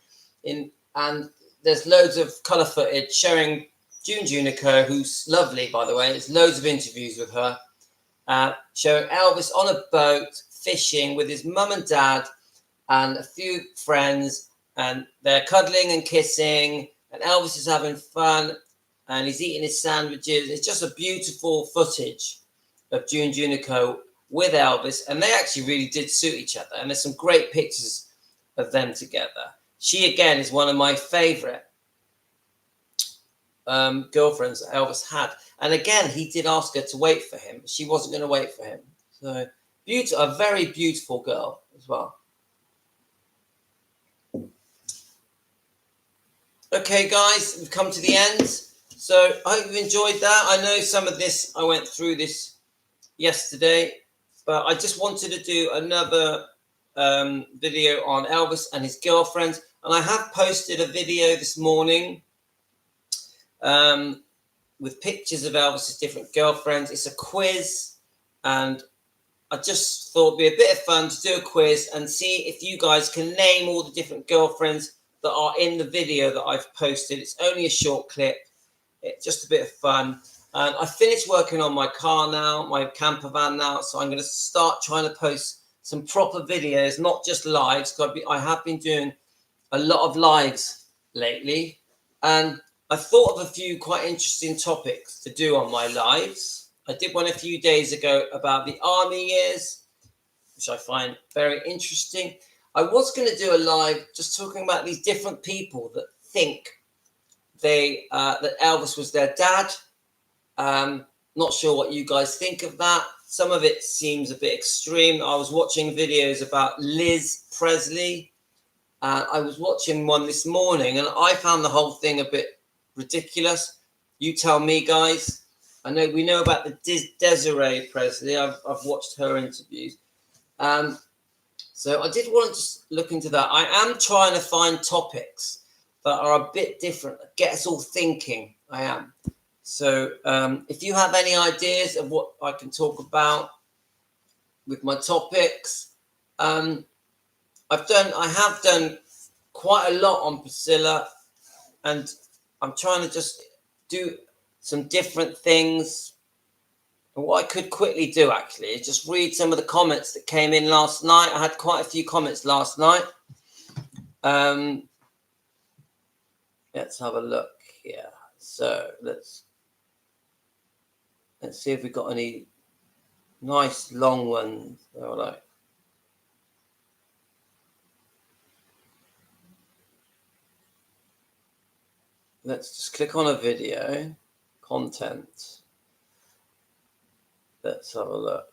there's loads of colour footage showing June Junico, who's lovely, by the way. There's loads of interviews with her, showing Elvis on a boat fishing with his mum and dad and a few friends, and they're cuddling and kissing, and Elvis is having fun, and he's eating his sandwiches. It's just a beautiful footage of June Junico with Elvis, and they actually really did suit each other, and there's some great pictures of them together. She, again, is one of my favourite girlfriends that Elvis had. And again, he did ask her to wait for him. She wasn't going to wait for him. So, a very beautiful girl as well. Okay, guys, we've come to the end. So I hope you enjoyed that. I know some of this, I went through this yesterday, but I just wanted to do another video on Elvis and his girlfriends. And I have posted a video this morning with pictures of Elvis's different girlfriends. It's a quiz, and I just thought it'd be a bit of fun to do a quiz and see if you guys can name all the different girlfriends that are in the video that I've posted. It's only a short clip. It's just a bit of fun. And I finished working on my car now, my camper van now, so I'm going to start trying to post some proper videos, not just lives. I have been doing a lot of lives lately, and I thought of a few quite interesting topics to do on my lives. I did one a few days ago about the army years, which I find very interesting. I was going to do a live just talking about these different people that think that Elvis was their dad. Not sure what you guys think of that. Some of it seems a bit extreme. I was watching videos about Liz Presley. I was watching one this morning, and I found the whole thing a bit ridiculous. You tell me, guys. We know about the Desiree Presley. I've watched her interviews. So I did want to just look into that. I am trying to find topics that are a bit different, that get us all thinking. I am. So if you have any ideas of what I can talk about with my topics, I have done quite a lot on Priscilla, and I'm trying to just do some different things. And what I could quickly do, actually, is just read some of the comments that came in last night. I had quite a few comments last night. Let's have a look here. So let's see if we've got any nice long ones. All right. Let's just click on a video, content. Let's have a look.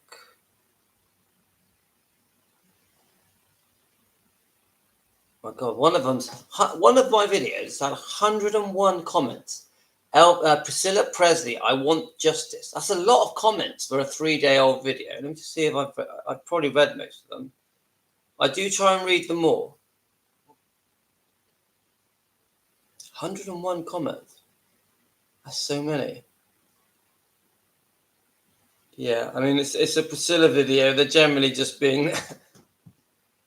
My God, one of my videos had 101 comments. Priscilla Presley, I want justice. That's a lot of comments for a 3-day-old video. Let me just see if I've probably read most of them. I do try and read them all. 101 comments. That's so many. Yeah, I mean, it's a Priscilla video. They're generally just being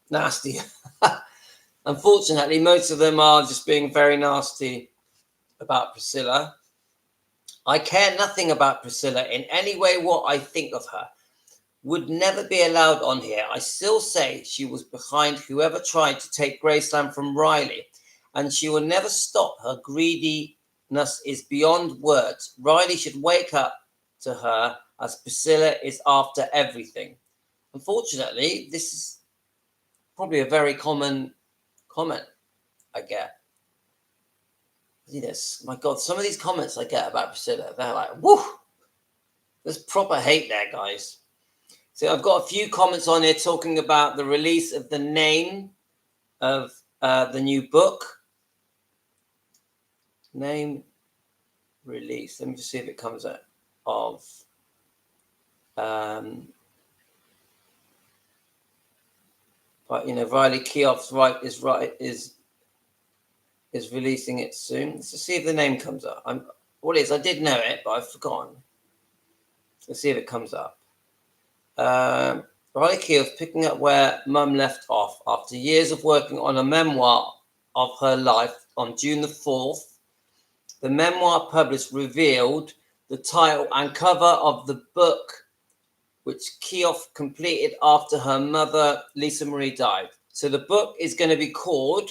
nasty. Unfortunately, most of them are just being very nasty about Priscilla. I care nothing about Priscilla in any way. What I think of her would never be allowed on here. I still say she was behind whoever tried to take Graceland from Riley, and she will never stop. Her greediness is beyond words. Riley should wake up to her, as Priscilla is after everything. Unfortunately, this is probably a very common comment I get. Yes, my God, some of these comments I get about Priscilla, they're like, whoo, there's proper hate there, guys. So I've got a few comments on here talking about the release of the name of the new book. Name release. Let me just see if it comes out of. But Riley Keough's is is releasing it soon. Let's just see if the name comes up. What it is, I did know it, but I've forgotten. Let's see if it comes up. Riley Keough's picking up where Mum left off after years of working on a memoir of her life. On June the 4th, the memoir published revealed the title and cover of the book, which Keough completed after her mother, Lisa Marie, died. So the book is going to be called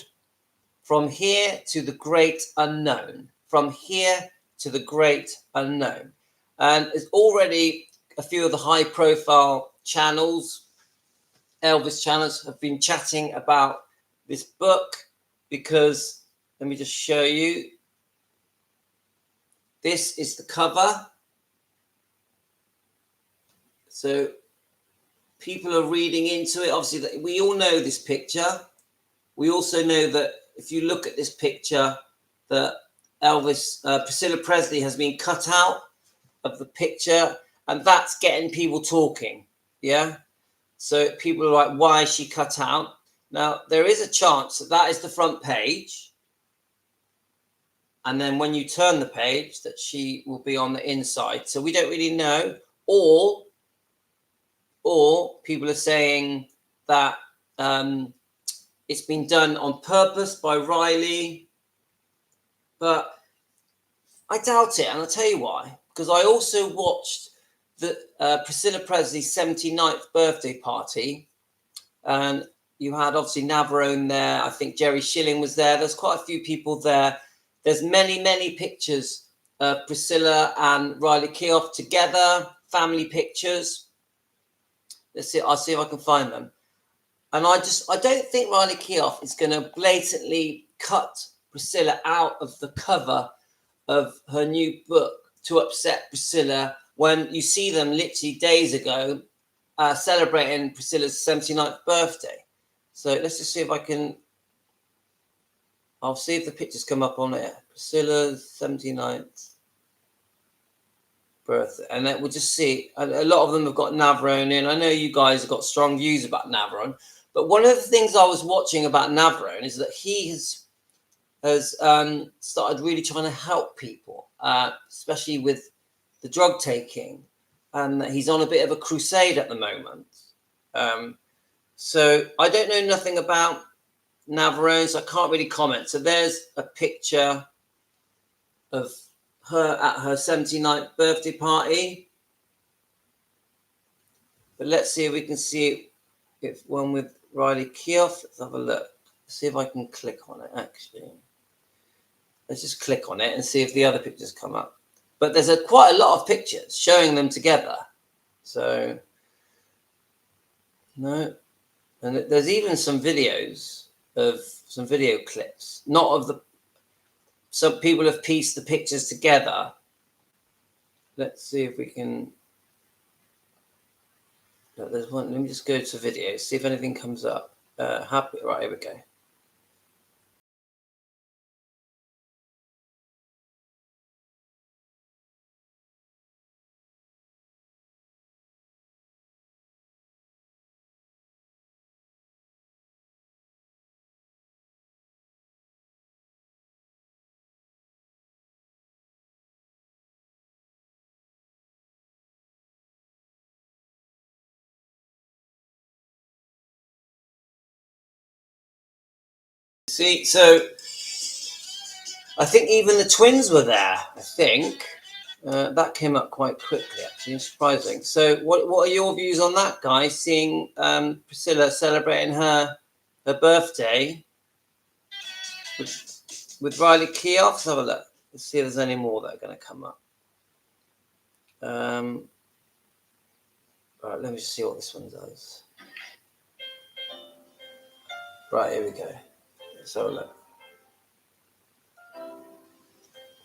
From Here to the Great Unknown. From Here to the Great Unknown. And it's already a few of the high-profile channels, Elvis channels, have been chatting about this book because, let me just show you. This is the cover. So people are reading into it. Obviously, we all know this picture. We also know that if you look at this picture, that Elvis, Priscilla Presley has been cut out of the picture, and that's getting people talking. Yeah. So people are like, why is she cut out? Now, there is a chance that that is the front page. And then when you turn the page, that she will be on the inside. So we don't really know. Or people are saying that it's been done on purpose by Riley. But I doubt it. And I'll tell you why. Because I also watched the Priscilla Presley's 79th birthday party. And you had obviously Navarone there. I think Jerry Schilling was there. There's quite a few people there. There's many, many pictures of Priscilla and Riley Keough together, family pictures. Let's see. I'll see if I can find them. And I don't think Riley Keough is going to blatantly cut Priscilla out of the cover of her new book to upset Priscilla when you see them literally days ago celebrating Priscilla's 79th birthday. So let's just see if I can. I'll see if the pictures come up on it. Priscilla's 79th birthday. And then we'll just see. A lot of them have got Navarone in. I know you guys have got strong views about Navarone. But one of the things I was watching about Navarone is that he has started really trying to help people, especially with the drug taking. And he's on a bit of a crusade at the moment. So I don't know nothing about Navarone, so I can't really comment. So there's a picture of her at her 79th birthday party. But let's see if we can see if one with Riley Keough. Let's have a look. See if I can click on it, actually. Let's just click on it and see if the other pictures come up. But there's quite a lot of pictures showing them together. So, no. And there's even some videos of some video clips, not of the. Some people have pieced the pictures together. Let's see if we can. There's one. Let me just go to videos, see if anything comes up. Happy. Right, here we go. See, so I think even the twins were there. I think that came up quite quickly, actually, surprising. So, what are your views on that, guys? Seeing Priscilla celebrating her birthday with Riley Keough. Let's have a look. Let's see if there's any more that are going to come up. Right, let me just see what this one does. Right, here we go. Let's have a look.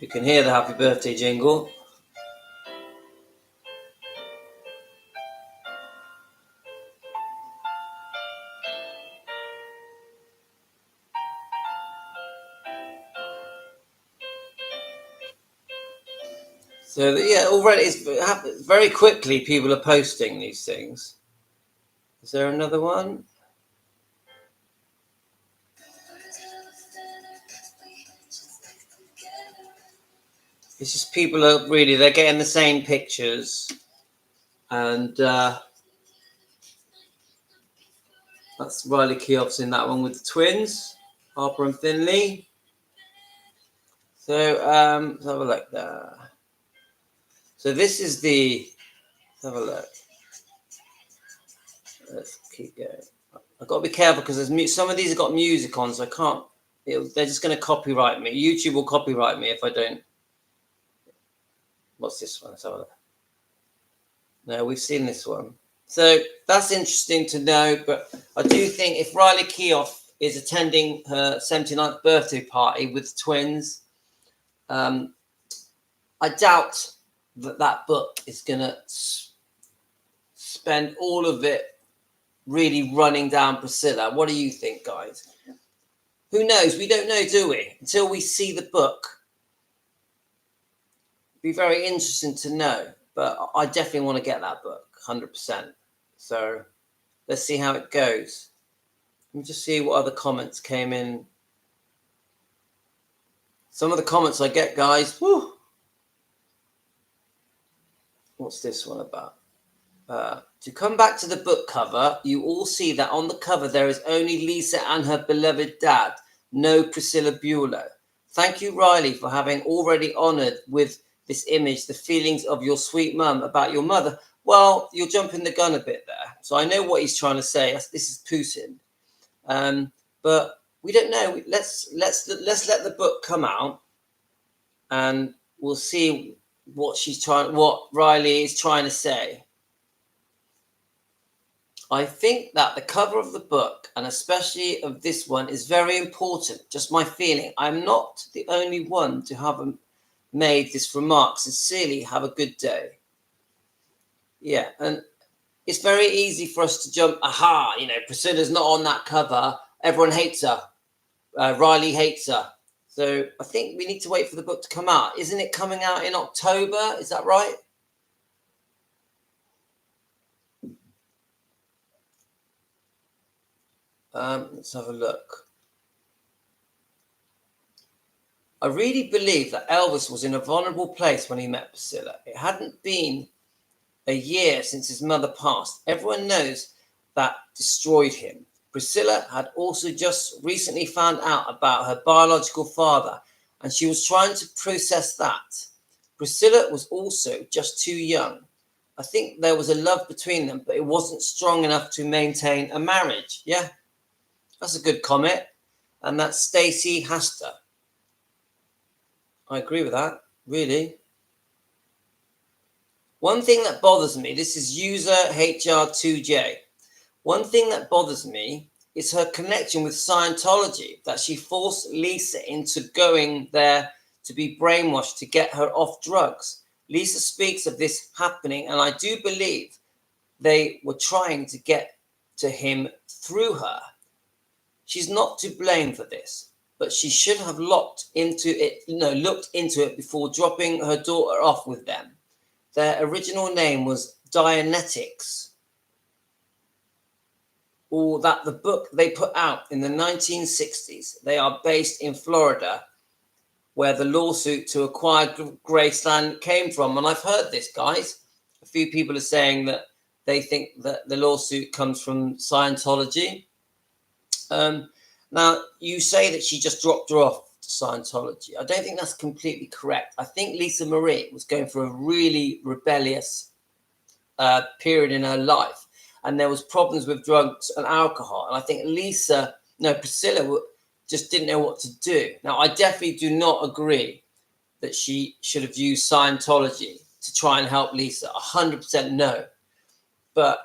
You can hear the happy birthday jingle. So yeah, already it's very quickly people are posting these things. Is there another one? It's just people are really, they're getting the same pictures. And that's Riley Keough's in that one with the twins, Harper and Finley. So let's have a look there. So this is the, let's have a look. Let's keep going. I've got to be careful because there's some of these have got music on, so I can't. They're just going to copyright me. YouTube will copyright me if I don't. What's this one? Let's have a look. No, we've seen this one. So that's interesting to know. But I do think if Riley Keough is attending her 79th birthday party with the twins, I doubt that book is going to spend all of it really running down Priscilla. What do you think, guys? Who knows? We don't know, do we? Until we see the book. Be very interesting to know. But I definitely want to get that book, 100%. So let's see how it goes. Let me just see what other comments came in. Some of the comments I get, guys. Whew. What's this one about? To come back to the book cover, you all see that on the cover there is only Lisa and her beloved dad, no Priscilla Bueller. Thank you, Riley, for having already honoured with this image the feelings of your sweet mum about your mother. Well, you're jumping the gun a bit there. So I know what he's trying to say. This is Putin. But we don't know. Let's let the book come out, and we'll see what Riley is trying to say. I think that the cover of the book, and especially of this one, is very important. Just my feeling. I'm not the only one to have made this remark. Sincerely, have a good day. Yeah, and it's very easy for us to jump, Priscilla's not on that cover. Everyone hates her. Riley hates her. So I think we need to wait for the book to come out. Isn't it coming out in October? Is that right? Let's have a look. I really believe that Elvis was in a vulnerable place when he met Priscilla. It hadn't been a year since his mother passed. Everyone knows that destroyed him. Priscilla had also just recently found out about her biological father, and she was trying to process that. Priscilla was also just too young. I think there was a love between them, but it wasn't strong enough to maintain a marriage. Yeah, that's a good comment. And that's Stacey Haster. I agree with that, really. One thing that bothers me, this is user HR2J. One thing that bothers me is her connection with Scientology, that she forced Lisa into going there to be brainwashed to get her off drugs. Lisa speaks of this happening, and I do believe they were trying to get to him through her. She's not to blame for this, but she should have looked into it before dropping her daughter off with them. Their original name was Dianetics, or that the book they put out in the 1960s. They are based in Florida, where the lawsuit to acquire Graceland came from. And I've heard this, guys. A few people are saying that they think that the lawsuit comes from Scientology. Now, you say that she just dropped her off to Scientology. I don't think that's completely correct. I think Lisa Marie was going through a really rebellious period in her life, and there was problems with drugs and alcohol. And I think Priscilla just didn't know what to do. Now, I definitely do not agree that she should have used Scientology to try and help Lisa. 100% no. But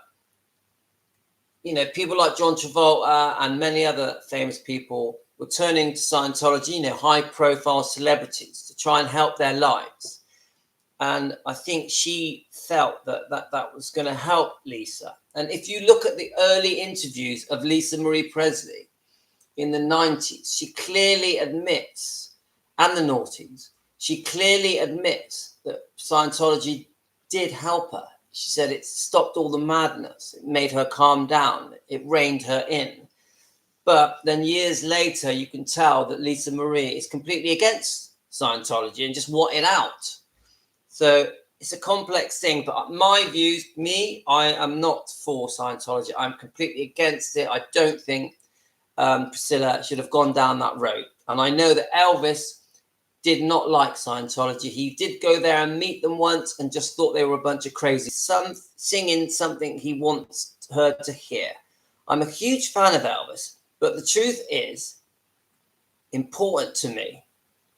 people like John Travolta and many other famous people were turning to Scientology, high-profile celebrities, to try and help their lives. And I think she felt that was going to help Lisa. And if you look at the early interviews of Lisa Marie Presley in the 90s, she clearly admits, and the noughties, she clearly admits that Scientology did help her. She said it stopped all the madness. It made her calm down. It reined her in. But then years later, you can tell that Lisa Marie is completely against Scientology and just want it out. So it's a complex thing, but my views, I am not for Scientology. I'm completely against it. I don't think Priscilla should have gone down that road. And I know that Elvis did not like Scientology. He did go there and meet them once and just thought they were a bunch of crazy. Singing something he wants her to hear. I'm a huge fan of Elvis, but the truth is important to me.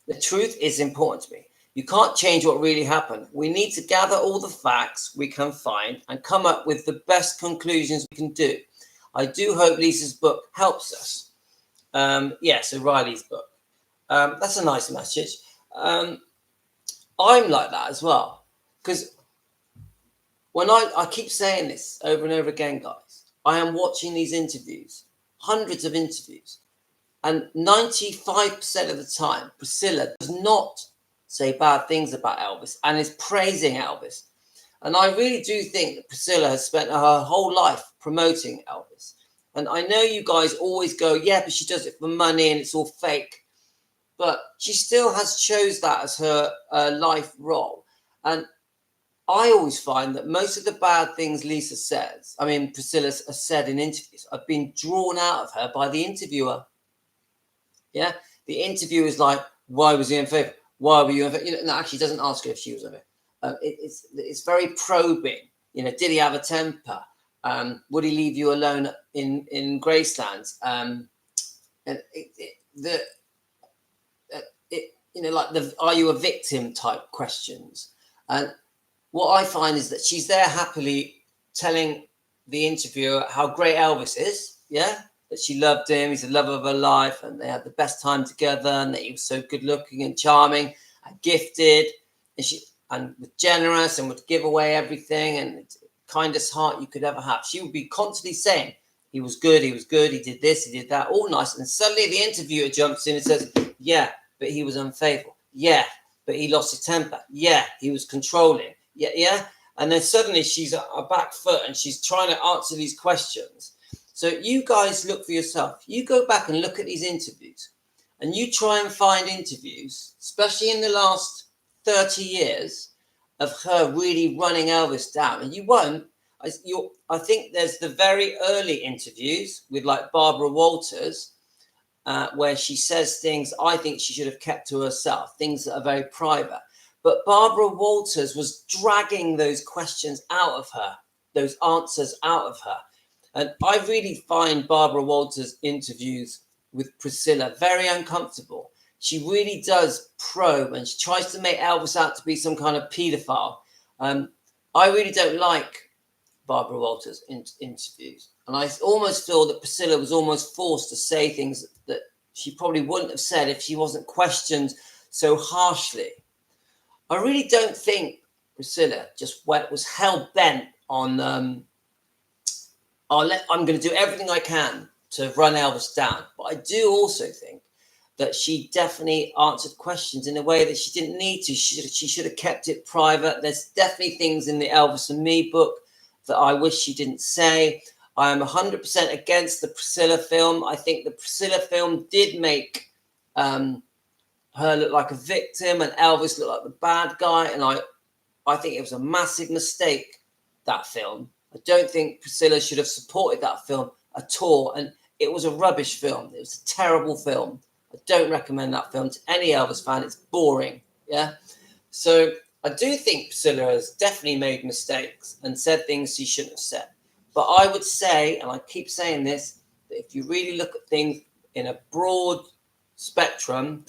The truth is important to me. You can't change what really happened. We need to gather all the facts we can find and come up with the best conclusions we can do. I do hope Lisa's book helps us. So Riley's book. That's a nice message. I'm like that as well. Because when I keep saying this over and over again, guys, I am watching these interviews, hundreds of interviews, and 95% of the time, Priscilla does not say bad things about Elvis and is praising Elvis. And I really do think that Priscilla has spent her whole life promoting Elvis. And I know you guys always go, yeah, but she does it for money and it's all fake. But she still has chose that as her life role. And I always find that most of the bad things Priscilla has said in interviews have been drawn out of her by the interviewer. Yeah, the interviewer is like, why was he in favor? Why were you in favor? No, actually, doesn't ask her if she was in favor. It's very probing. Did he have a temper? Would he leave you alone in Graceland? Are you a victim type questions? And what I find is that she's there happily telling the interviewer how great Elvis is. Yeah. That she loved him, he's the love of her life, and they had the best time together, and that he was so good looking and charming and gifted, and was generous and would give away everything, and kindest heart you could ever have. She would be constantly saying he was good, he did this, he did that, all nice. And suddenly the interviewer jumps in and says, yeah, but he was unfaithful. Yeah, but he lost his temper. Yeah, he was controlling. Yeah. And then suddenly she's at her back foot and she's trying to answer these questions. So you guys look for yourself. You go back and look at these interviews and you try and find interviews, especially in the last 30 years, of her really running Elvis down. And you won't. I think there's the very early interviews with like Barbara Walters, where she says things I think she should have kept to herself, things that are very private. But Barbara Walters was dragging those questions out of her, those answers out of her. And I really find Barbara Walters' interviews with Priscilla very uncomfortable. She really does probe and she tries to make Elvis out to be some kind of paedophile. I really don't like Barbara Walters' interviews. And I almost feel that Priscilla was almost forced to say things that she probably wouldn't have said if she wasn't questioned so harshly. I really don't think Priscilla just was hell-bent on... I'm going to do everything I can to run Elvis down. But I do also think that she definitely answered questions in a way that she didn't need to. She should have kept it private. There's definitely things in the Elvis and Me book that I wish she didn't say. I am 100% against the Priscilla film. I think the Priscilla film did make her look like a victim and Elvis look like the bad guy. And I think it was a massive mistake, that film. I don't think Priscilla should have supported that film at all. And it was a rubbish film. It was a terrible film. I don't recommend that film to any Elvis fan. It's boring. Yeah. So I do think Priscilla has definitely made mistakes and said things she shouldn't have said. But I would say, and I keep saying this, that if you really look at things in a broad spectrum,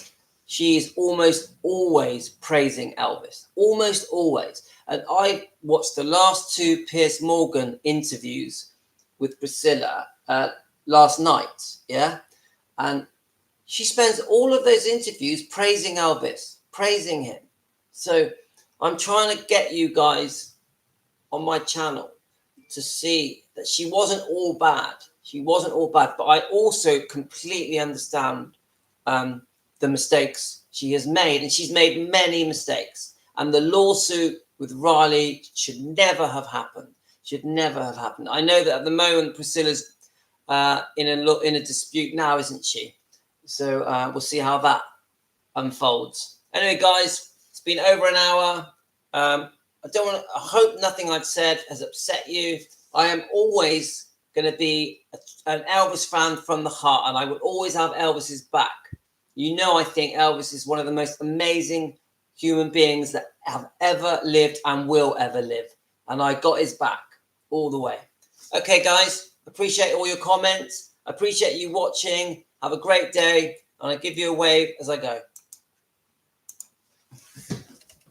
she is almost always praising Elvis. Almost always. And I watched the last two Piers Morgan interviews with Priscilla last night. Yeah. And she spends all of those interviews praising Elvis, praising him. So I'm trying to get you guys on my channel to see that she wasn't all bad. She wasn't all bad. But I also completely understand the mistakes she has made. And she's made many mistakes. And the lawsuit with Riley should never have happened. Should never have happened. I know that at the moment Priscilla's in a dispute now, isn't she? So we'll see how that unfolds. Anyway, guys, it's been over an hour. I hope nothing I've said has upset you. I am always going to be an Elvis fan from the heart, and I will always have Elvis's back. You know, I think Elvis is one of the most amazing human beings that have ever lived and will ever live. And I got his back all the way. Okay, guys, appreciate all your comments. Appreciate you watching. Have a great day. And I give you a wave as I go.